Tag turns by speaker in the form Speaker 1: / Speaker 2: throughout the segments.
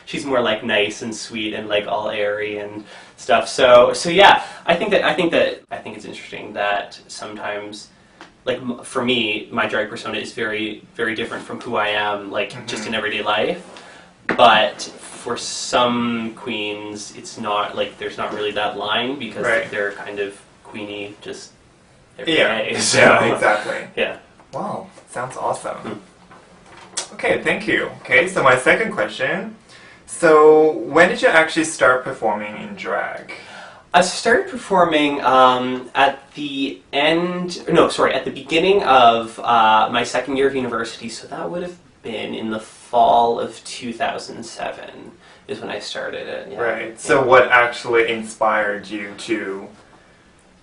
Speaker 1: she's more like nice and sweet and like all airy and stuff. So yeah, I think it's interesting that sometimes, like for me, my drag persona is very, very different from who I am, like just in everyday life. But for some queens, it's not like there's not really that line because they're kind of queenie just every day. So,
Speaker 2: yeah, exactly.
Speaker 1: Yeah.
Speaker 2: Wow, sounds awesome. Okay, thank you. Okay, so my second question. So, when did you actually start performing in drag?
Speaker 1: I started performing at the beginning of my second year of university, so that would have been in the fall of 2007 is when I started it. Yeah.
Speaker 2: Right, so what actually inspired you to...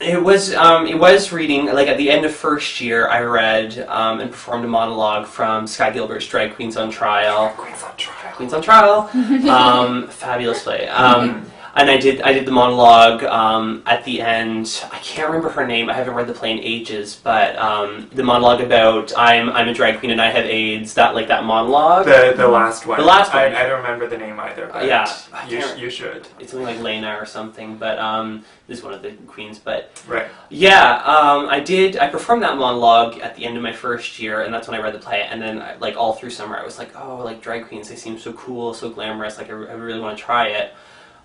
Speaker 1: It was reading, like at the end of first year, I read and performed a monologue from Sky Gilbert's Drag Queens on Trial.
Speaker 2: Queens on Trial.
Speaker 1: Queens on Trial. Fabulous play. And I did the monologue at the end. I can't remember her name. I haven't read the play in ages, but the monologue about I'm a drag queen and I have AIDS. That monologue.
Speaker 2: The last one.
Speaker 1: The last one.
Speaker 2: I don't remember the name either. But
Speaker 1: yeah,
Speaker 2: you should.
Speaker 1: It's something like Lena or something, but this is one of the queens. But
Speaker 2: right.
Speaker 1: Yeah, I performed that monologue at the end of my first year, and that's when I read the play. And then like all through summer, I was like, oh, like drag queens, they seem so cool, so glamorous. Like I really want to try it.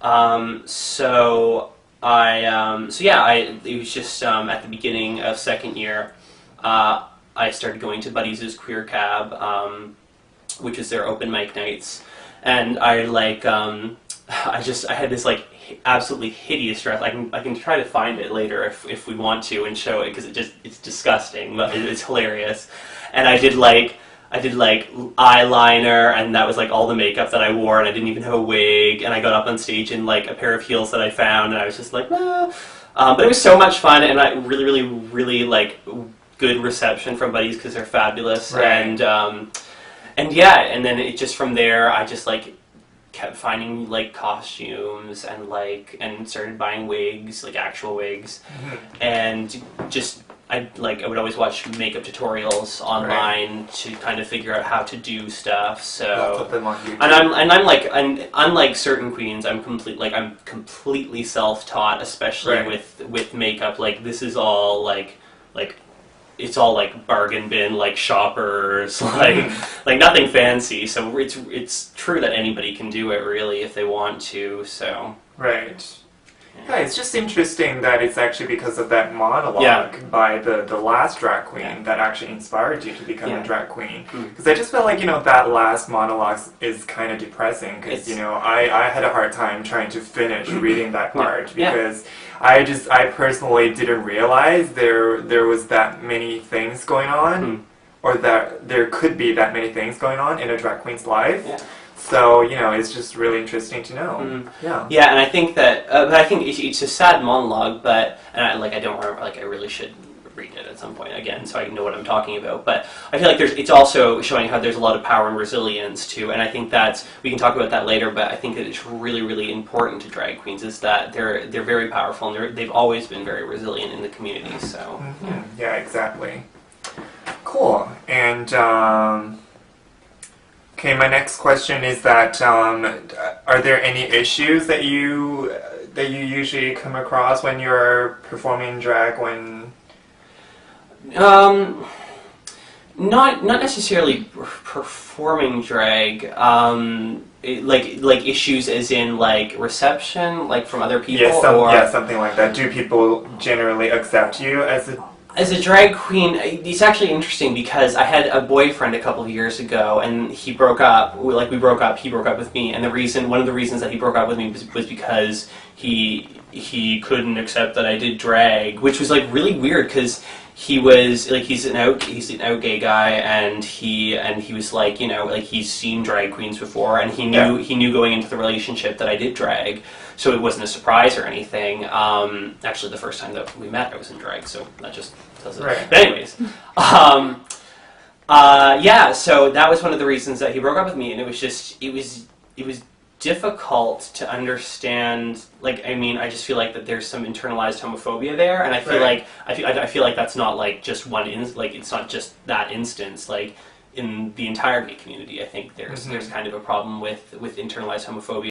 Speaker 1: It was just at the beginning of second year, I started going to Buddies' Queer Cab, which is their open mic nights, and I had this like absolutely hideous dress. I can try to find it later if we want to and show it because it's disgusting, but it's hilarious. And I did eyeliner, and that was like all the makeup that I wore, and I didn't even have a wig, and I got up on stage in like a pair of heels that I found, and I was just like, ah. But it was so much fun, and I really like good reception from Buddies because they're fabulous,
Speaker 2: right.
Speaker 1: and yeah, and then it just from there I just like kept finding like costumes and started buying wigs, like actual wigs, and just I would always watch makeup tutorials online to kind of figure out how to do stuff. So and unlike certain queens, I'm completely self-taught, especially with makeup. Like this is all like it's all like bargain bin, like shoppers, like nothing fancy. So it's true that anybody can do it really if they want to. So
Speaker 2: right. Yeah, it's just interesting that it's actually because of that monologue by the last drag queen that actually inspired you to become a drag queen. Because I just felt like, that last monologue is kind of depressing because, I had a hard time trying to finish reading that part because I personally didn't realize there was that many things going on or that there could be that many things going on in a drag queen's life. Yeah. So, it's just really interesting to know. Yeah. Yeah,
Speaker 1: and I think that, but I think it's a sad monologue, but, and I don't remember, I really should read it at some point again so I know what I'm talking about. But I feel like it's also showing how there's a lot of power and resilience too, and I think we can talk about that later, but I think that it's really, really important to drag queens is that they're very powerful and they've always been very resilient in the community, so.
Speaker 2: Yeah, exactly. Cool. And, okay, my next question is that are there any issues that you usually come across when you're performing drag?
Speaker 1: Not necessarily performing drag. Like issues as in like reception, like from other people.
Speaker 2: Yeah, something like that. Do people generally accept you
Speaker 1: as a drag queen? It's actually interesting because I had a boyfriend a couple of years ago, and he broke up. We broke up. He broke up with me, and one of the reasons that he broke up with me was because he couldn't accept that I did drag, which was like really weird because he was like he's an out gay guy, and he was like he's seen drag queens before, and he knew going into the relationship that I did drag. So it wasn't a surprise or anything. Actually, the first time that we met, I was in drag, so that just tells it. Right. But anyways, so that was one of the reasons that he broke up with me, and it was difficult to understand. I just feel like that there's some internalized homophobia there, and I feel like I feel like that's not like just it's not just that instance. Like in the entire gay community. I think there's kind of a problem with internalized homophobia